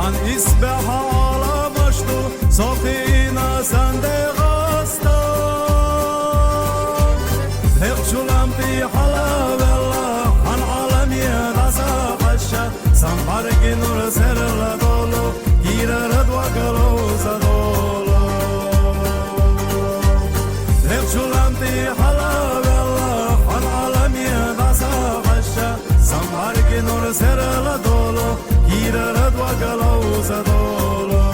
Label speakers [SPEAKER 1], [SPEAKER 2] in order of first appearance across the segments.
[SPEAKER 1] عن إسبح على مشتو صفينا سندغاستا هيقشو لامتي حلاب الله عن عالمي ناسا قشا سنبارك نور سر لدولو كير ردوا قلو زدولو هيقشو لامتي حلاب الله عن عالمي ناسا قشا سنبارك نور سر لدولو كير ردوا قلو زدولو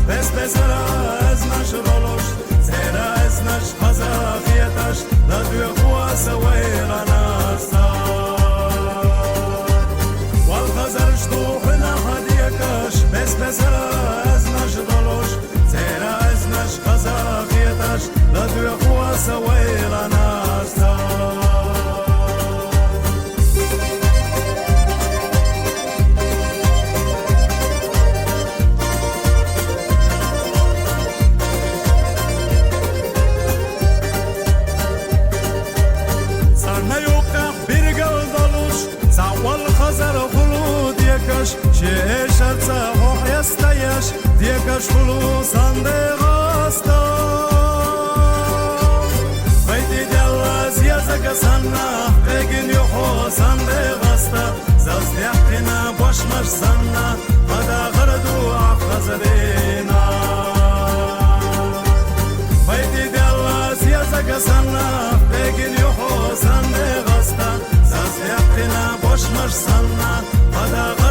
[SPEAKER 1] بس ازنش رولوش زيرا ازنش خزافيتش لدوي قوة سويرا ناستا والخزرش توحنا هديكش بس ازنش رولوش زيرا ازنش خزافيتش لدوي قوة سويرا ناستا شيشت صحوح يستيش ديكش فلوس عندي غاستا بيتي دلاز يزق سنة بيجن يحوس عندي غاستا زاز يحكينا باش مش سنة غدا غردو عخزرينا بيتي دلاز يزق سنة بيجن يحوس عندي غاستا زاز يحكينا باش مش سنة غدا